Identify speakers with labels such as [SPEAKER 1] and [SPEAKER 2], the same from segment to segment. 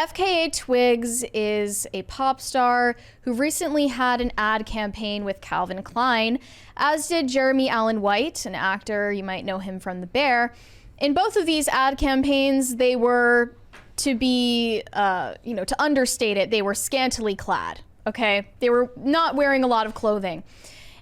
[SPEAKER 1] FKA Twigs is a pop star who recently had an ad campaign with Calvin Klein, as did Jeremy Allen White, an actor. You might know him from The Bear. In both of these ad campaigns, they were, to be, to understate it, they were scantily clad, okay? They were not wearing a lot of clothing.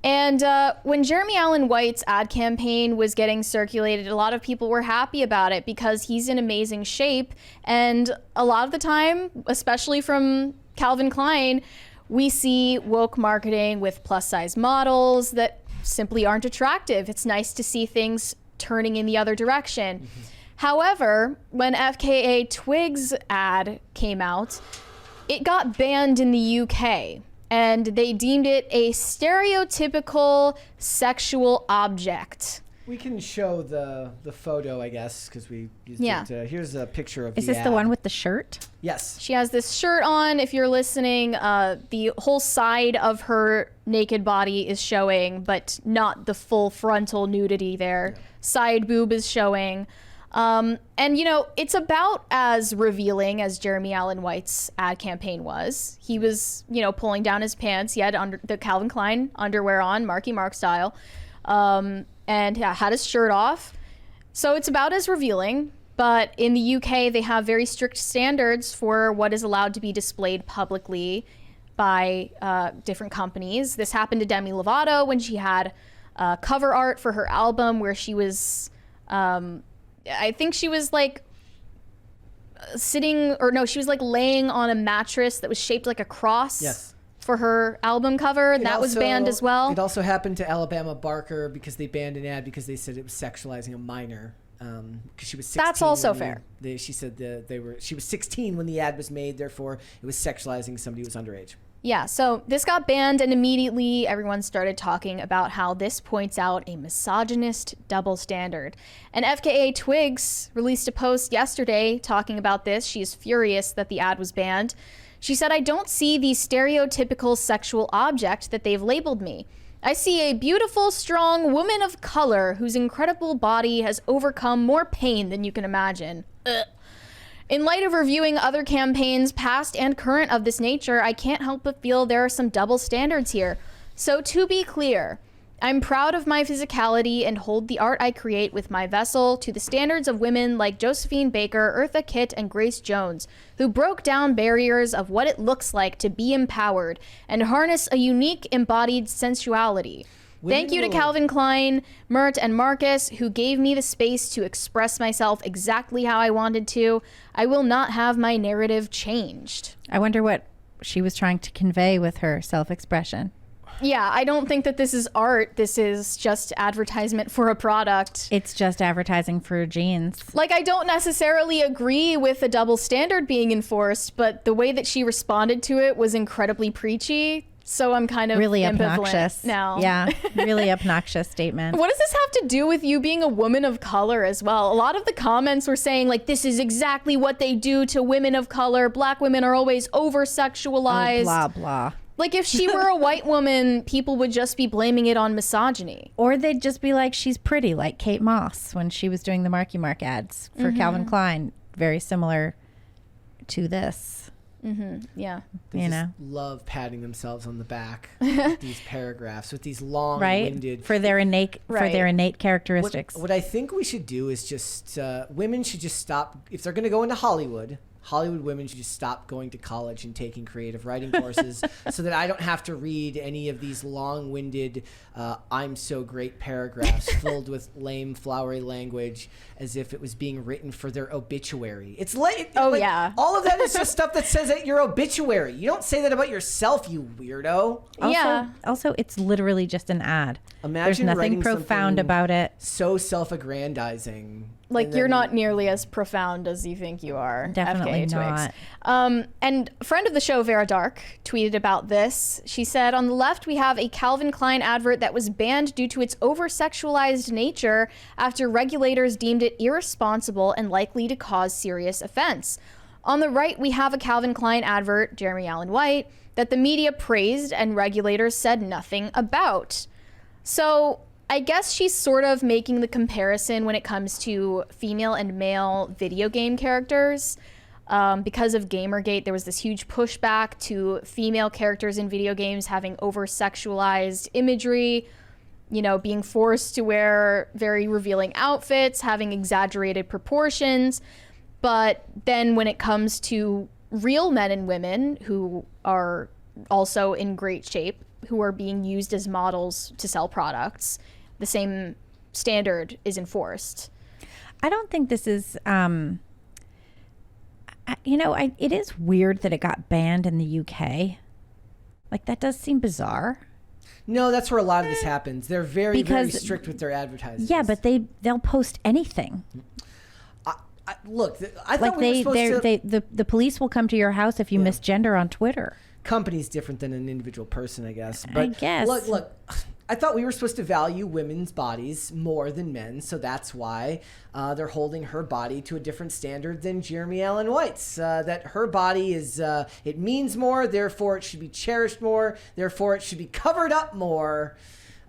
[SPEAKER 1] And when Jeremy Allen White's ad campaign was getting circulated, a lot of people were happy about it because he's in amazing shape. And a lot of the time, especially from Calvin Klein, we see woke marketing with plus size models that simply aren't attractive. It's nice to see things turning in the other direction. Mm-hmm. However, when FKA Twigs ad came out, it got banned in the UK. And they deemed it a stereotypical sexual object.
[SPEAKER 2] We can show the photo, I guess, because we used it. Here's a picture of
[SPEAKER 3] Is this the one with the shirt?
[SPEAKER 2] Yes.
[SPEAKER 1] She has this shirt on. If you're listening, the whole side of her naked body is showing, but not the full frontal nudity there. Yeah. Side boob is showing. And, it's about as revealing as Jeremy Allen White's ad campaign was. He was, pulling down his pants. He had the Calvin Klein underwear on, Marky Mark style, and had his shirt off. So it's about as revealing. But in the UK, they have very strict standards for what is allowed to be displayed publicly by different companies. This happened to Demi Lovato when she had cover art for her album where she was... I think she was she was laying on a mattress that was shaped like a cross.
[SPEAKER 2] Yes. For
[SPEAKER 1] her album cover. That was banned as well.
[SPEAKER 2] It also happened to Alabama Barker because they banned an ad because they said it was sexualizing a minor. Because she was 16.
[SPEAKER 1] That's also fair.
[SPEAKER 2] She said she was 16 when the ad was made, therefore it was sexualizing somebody who was underage.
[SPEAKER 1] Yeah, so this got banned, and immediately everyone started talking about how this points out a misogynist double standard. And FKA Twigs released a post yesterday talking about this. She is furious that the ad was banned. She said, "I don't see the stereotypical sexual object that they've labeled me. I see a beautiful, strong woman of color whose incredible body has overcome more pain than you can imagine." Ugh. In light of reviewing other campaigns, past and current of this nature, I can't help but feel there are some double standards here. So to be clear, I'm proud of my physicality and hold the art I create with my vessel to the standards of women like Josephine Baker, Eartha Kitt, and Grace Jones, who broke down barriers of what it looks like to be empowered and harness a unique embodied sensuality. Thank you to Calvin Klein, Mert, and Marcus, who gave me the space to express myself exactly how I wanted to. I will not have my narrative changed.
[SPEAKER 3] I wonder what she was trying to convey with her self-expression.
[SPEAKER 1] Yeah, I don't think that this is art. This is just advertisement for a product.
[SPEAKER 3] It's just advertising for jeans.
[SPEAKER 1] I don't necessarily agree with the double standard being enforced, but the way that she responded to it was incredibly preachy. So I'm kind of
[SPEAKER 3] really
[SPEAKER 1] ambivalent
[SPEAKER 3] obnoxious
[SPEAKER 1] now.
[SPEAKER 3] Yeah, really obnoxious statement.
[SPEAKER 1] What does this have to do with you being a woman of color as well? A lot of the comments were saying this is exactly what they do to women of color. Black women are always over-sexualized.
[SPEAKER 3] Oh, blah, blah.
[SPEAKER 1] If she were a white woman, people would just be blaming it on misogyny.
[SPEAKER 3] Or they'd just be like, she's pretty, like Kate Moss when she was doing the Marky Mark ads for Calvin Klein. Very similar to this.
[SPEAKER 1] Mm-hmm. Yeah.
[SPEAKER 2] They just love patting themselves on the back with these paragraphs, with these long-winded...
[SPEAKER 3] For their innate characteristics.
[SPEAKER 2] What I think we should do is just... women should just stop... If they're going to go into Hollywood women should just stop going to college and taking creative writing courses so that I don't have to read any of these long-winded I'm so great paragraphs filled with lame, flowery language as if it was being written for their obituary. It's
[SPEAKER 1] yeah.
[SPEAKER 2] All of that is just stuff that says at your obituary. You don't say that about yourself, you weirdo.
[SPEAKER 3] Also, it's literally just an ad.
[SPEAKER 2] Imagine
[SPEAKER 3] There's nothing profound about it.
[SPEAKER 2] So self-aggrandizing.
[SPEAKER 1] You're not nearly as profound as you think you are.
[SPEAKER 3] Definitely
[SPEAKER 1] FKA Twigs. And friend of the show, Vera Dark, tweeted about this. She said, "On the left, we have a Calvin Klein advert that was banned due to its over-sexualized nature after regulators deemed it irresponsible and likely to cause serious offense. On the right, we have a Calvin Klein advert, Jeremy Allen White, that the media praised and regulators said nothing about." So I guess she's sort of making the comparison when it comes to female and male video game characters. Because of Gamergate, there was this huge pushback to female characters in video games having over-sexualized imagery, you know, being forced to wear very revealing outfits, having exaggerated proportions. But then when it comes to real men and women who are also in great shape, who are being used as models to sell products, the same standard is enforced.
[SPEAKER 3] I don't think this is, it is weird that it got banned in the UK. Like, that does seem bizarre.
[SPEAKER 2] No, that's where a lot of this happens. They're very strict with their advertising.
[SPEAKER 3] Yeah, but they'll post anything.
[SPEAKER 2] Look, I thought we were supposed to...
[SPEAKER 3] The police will come to your house if you misgender on Twitter.
[SPEAKER 2] Company's different than an individual person, I guess. But
[SPEAKER 3] I guess.
[SPEAKER 2] Look, I thought we were supposed to value women's bodies more than men, so that's why they're holding her body to a different standard than Jeremy Allen White's. That her body is, it means more, therefore it should be cherished more, therefore it should be covered up more.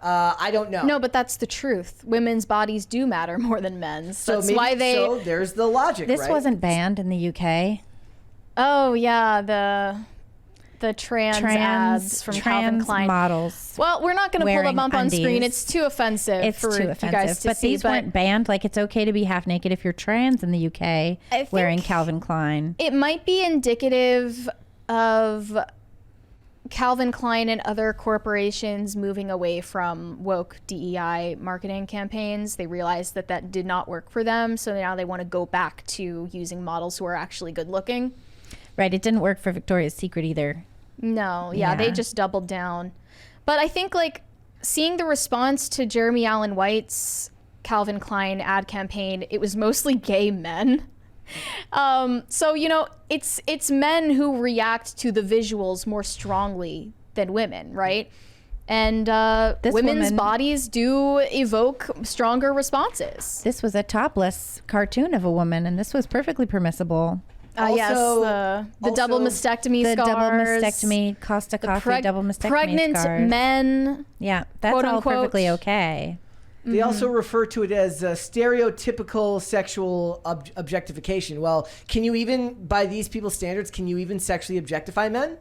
[SPEAKER 2] I don't know.
[SPEAKER 1] No, but that's the truth. Women's bodies do matter more than men's. So that's why they...
[SPEAKER 2] So there's the logic,
[SPEAKER 3] This
[SPEAKER 2] right?
[SPEAKER 3] wasn't banned in the UK.
[SPEAKER 1] Oh, yeah, the trans ads from Calvin Klein
[SPEAKER 3] models.
[SPEAKER 1] Well, we're not going to pull them up on screen. It's too offensive.
[SPEAKER 3] It's
[SPEAKER 1] for
[SPEAKER 3] too
[SPEAKER 1] you
[SPEAKER 3] offensive.
[SPEAKER 1] guys to
[SPEAKER 3] but
[SPEAKER 1] see,
[SPEAKER 3] these weren't banned. Like, it's okay to be half naked if you're trans in the UK wearing Calvin Klein.
[SPEAKER 1] It might be indicative of Calvin Klein and other corporations moving away from woke DEI marketing campaigns. They realized that did not work for them, so now they want to go back to using models who are actually good looking.
[SPEAKER 3] Right, it didn't work for Victoria's Secret either.
[SPEAKER 1] No, yeah, they just doubled down. But I think, like, seeing the response to Jeremy Allen White's Calvin Klein ad campaign, it was mostly gay men. So, you know, it's men who react to the visuals more strongly than women, right? And women's bodies do evoke stronger responses.
[SPEAKER 3] This was a topless cartoon of a woman, and this was perfectly permissible.
[SPEAKER 1] Yes, the double mastectomy scars.
[SPEAKER 3] The double mastectomy, Costa Coffee double mastectomy
[SPEAKER 1] pregnant
[SPEAKER 3] scars.
[SPEAKER 1] Men.
[SPEAKER 3] Yeah, that's
[SPEAKER 1] quote,
[SPEAKER 3] all
[SPEAKER 1] unquote.
[SPEAKER 3] perfectly okay.
[SPEAKER 2] They also refer to it as stereotypical sexual objectification. Well, can you even, by these people's standards, can you even sexually objectify men?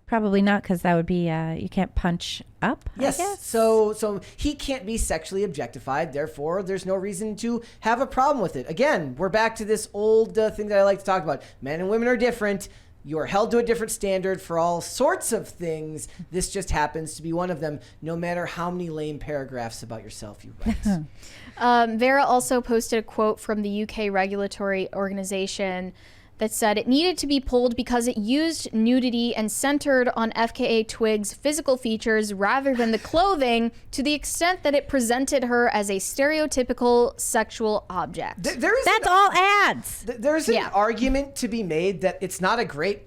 [SPEAKER 3] Probably not, because that would be, you can't punch up,
[SPEAKER 2] Yes.
[SPEAKER 3] I guess.
[SPEAKER 2] So he can't be sexually objectified. Therefore, there's no reason to have a problem with it. Again, we're back to this old thing that I like to talk about. Men and women are different. You are held to a different standard for all sorts of things. This just happens to be one of them, no matter how many lame paragraphs about yourself you write.
[SPEAKER 1] Vera also posted a quote from the UK regulatory organization that said it needed to be pulled because it used nudity and centered on FKA Twigs' physical features rather than the clothing, to the extent that it presented her as a stereotypical sexual object.
[SPEAKER 3] That's all ads.
[SPEAKER 2] There's an argument to be made that it's not a great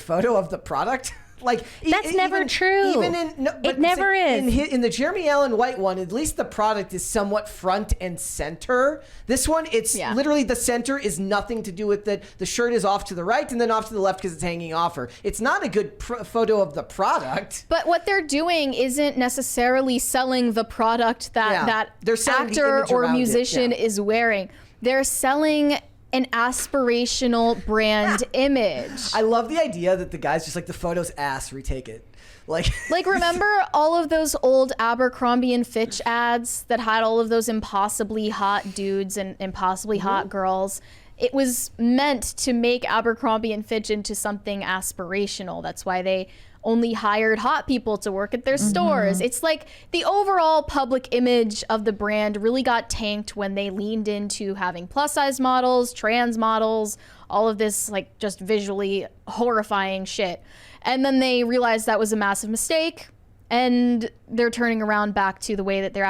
[SPEAKER 2] photo of the product. Like,
[SPEAKER 3] that's never true.
[SPEAKER 2] Even it
[SPEAKER 3] never is.
[SPEAKER 2] In the Jeremy Allen White one, at least the product is somewhat front and center. This one, it's literally the center is nothing to do with it. The shirt is off to the right and then off to the left because it's hanging off her. It's not a good photo of the product.
[SPEAKER 1] But what they're doing isn't necessarily selling the product that actor or musician is wearing. They're selling an aspirational brand image.
[SPEAKER 2] I love the idea that the guy's just like, the photo's ass, retake it. Like
[SPEAKER 1] remember all of those old Abercrombie and Fitch ads that had all of those impossibly hot dudes and impossibly hot girls? It was meant to make Abercrombie and Fitch into something aspirational. That's why they only hired hot people to work at their stores. It's like the overall public image of the brand really got tanked when they leaned into having plus size models, trans models, all of this like just visually horrifying shit. And then they realized that was a massive mistake, and they're turning around back to the way that their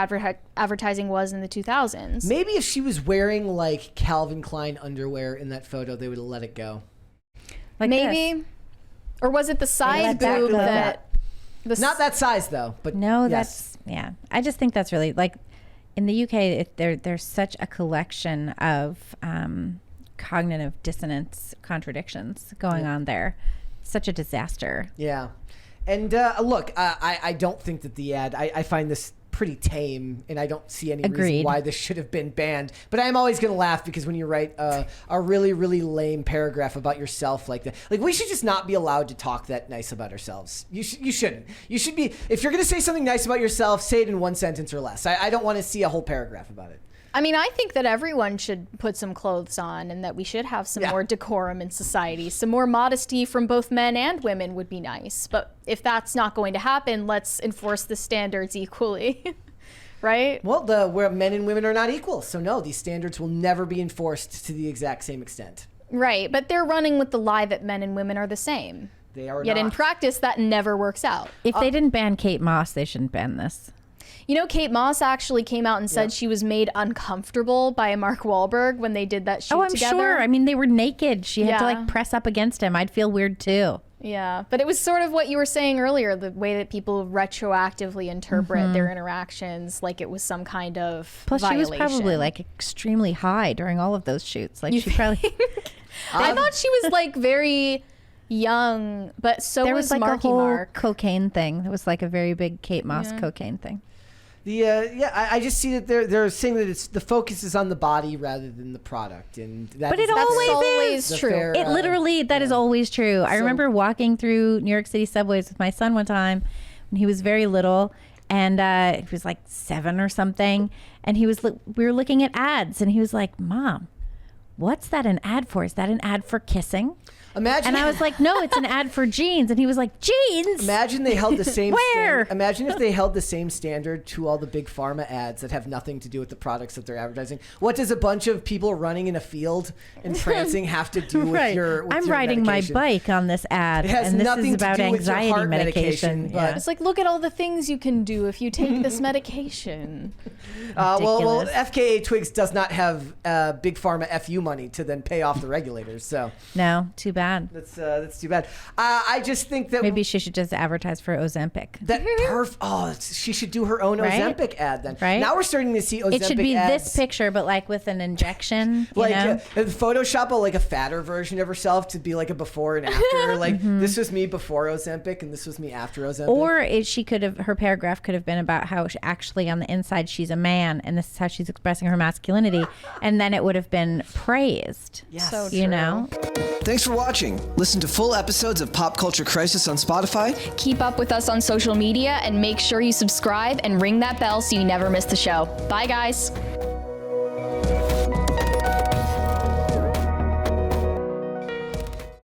[SPEAKER 1] advertising was in the 2000s.
[SPEAKER 2] Maybe if she was wearing like Calvin Klein underwear in that photo, they would have let it go.
[SPEAKER 3] Like
[SPEAKER 1] maybe
[SPEAKER 3] this.
[SPEAKER 1] Or was it the side boob that...
[SPEAKER 2] Not that size, though. But
[SPEAKER 3] no,
[SPEAKER 2] yes.
[SPEAKER 3] I just think that's really, like, in the UK, there's such a collection of cognitive dissonance contradictions going on there. Such a disaster.
[SPEAKER 2] Yeah. And look, I don't think that the ad, I find this pretty tame, and I don't see any reason
[SPEAKER 3] Agreed.
[SPEAKER 2] why this should have been banned. But I'm always going to laugh because when you write a really, really lame paragraph about yourself like that, like we should just not be allowed to talk that nice about ourselves. You shouldn't. You should be, if you're going to say something nice about yourself, say it in one sentence or less. I don't want to see a whole paragraph about it.
[SPEAKER 1] I mean, I think that everyone should put some clothes on and that we should have some more decorum in society. Some more modesty from both men and women would be nice. But if that's not going to happen, let's enforce the standards equally. Right?
[SPEAKER 2] Well, where men and women are not equal. So no, these standards will never be enforced to the exact same extent.
[SPEAKER 1] Right. But they're running with the lie that men and women are the same.
[SPEAKER 2] They are
[SPEAKER 1] Yet
[SPEAKER 2] not.
[SPEAKER 1] in practice, that never works out.
[SPEAKER 3] If they didn't ban Kate Moss, they shouldn't ban this.
[SPEAKER 1] You know, Kate Moss actually came out and said she was made uncomfortable by Mark Wahlberg when they did that shoot
[SPEAKER 3] Oh, I'm
[SPEAKER 1] together.
[SPEAKER 3] sure. I mean, they were naked. She had to
[SPEAKER 1] Yeah.
[SPEAKER 3] like press up against him. I'd feel weird too.
[SPEAKER 1] Yeah, but it was sort of what you were saying earlier, the way that people retroactively interpret their interactions like it was some kind of
[SPEAKER 3] Plus,
[SPEAKER 1] violation.
[SPEAKER 3] she was probably like extremely high during all of those shoots. Like she probably
[SPEAKER 1] I thought she was like very young, but so
[SPEAKER 3] there
[SPEAKER 1] was
[SPEAKER 3] was like
[SPEAKER 1] Marky
[SPEAKER 3] a whole
[SPEAKER 1] Mark.
[SPEAKER 3] cocaine thing. It was like a very big Kate Moss cocaine thing.
[SPEAKER 2] I just see that they're saying that the focus is on the body rather than the product, and
[SPEAKER 3] But it
[SPEAKER 1] That's
[SPEAKER 3] always
[SPEAKER 1] always
[SPEAKER 2] the
[SPEAKER 1] true.
[SPEAKER 2] fair,
[SPEAKER 3] It literally, that is always true. I remember walking through New York City subways with my son one time when he was very little, and he was like 7 or something, and we were looking at ads, and he was like, "Mom, what's that an ad for? Is that an ad for kissing?"
[SPEAKER 2] Imagine,
[SPEAKER 3] And I was like, "No, it's an ad for jeans." And he was like, "Jeans?"
[SPEAKER 2] imagine they held the same.
[SPEAKER 3] Where?
[SPEAKER 2] Imagine if they held the same standard to all the big pharma ads that have nothing to do with the products that they're advertising. What does a bunch of people running in a field and prancing have to do with your? With
[SPEAKER 3] I'm
[SPEAKER 2] your
[SPEAKER 3] riding
[SPEAKER 2] medication?
[SPEAKER 3] my bike on this ad,
[SPEAKER 2] It has
[SPEAKER 3] and this
[SPEAKER 2] nothing
[SPEAKER 3] is
[SPEAKER 2] to
[SPEAKER 3] about
[SPEAKER 2] do with your
[SPEAKER 3] anxiety
[SPEAKER 2] heart
[SPEAKER 3] medication.
[SPEAKER 2] medication,
[SPEAKER 3] Yeah.
[SPEAKER 2] but-
[SPEAKER 1] It's like, look at all the things you can do if you take this medication.
[SPEAKER 2] Well,
[SPEAKER 3] Ridiculous.
[SPEAKER 2] FKA Twigs does not have big pharma FU money to then pay off the regulators, so
[SPEAKER 3] No, too bad.
[SPEAKER 2] that's too bad. I just think that
[SPEAKER 3] Maybe she should just advertise for Ozempic.
[SPEAKER 2] she should do her own
[SPEAKER 3] Right?
[SPEAKER 2] Ozempic ad then.
[SPEAKER 3] Right?
[SPEAKER 2] Now we're starting to see Ozempic
[SPEAKER 3] It should be
[SPEAKER 2] ads.
[SPEAKER 3] this picture, but like with an injection. You
[SPEAKER 2] Like
[SPEAKER 3] know?
[SPEAKER 2] Photoshop a fatter version of herself to be like a before and after. Like this was me before Ozempic and this was me after Ozempic.
[SPEAKER 3] Or her paragraph could have been about how actually on the inside she's a man, and this is how she's expressing her masculinity, and then it would have been praised.
[SPEAKER 2] Yes.
[SPEAKER 1] So
[SPEAKER 3] You know.
[SPEAKER 4] Thanks for watching. Listen to full episodes of Pop Culture Crisis on Spotify.
[SPEAKER 5] Keep up with us on social media and make sure you subscribe and ring that bell so you never miss the show. Bye, guys.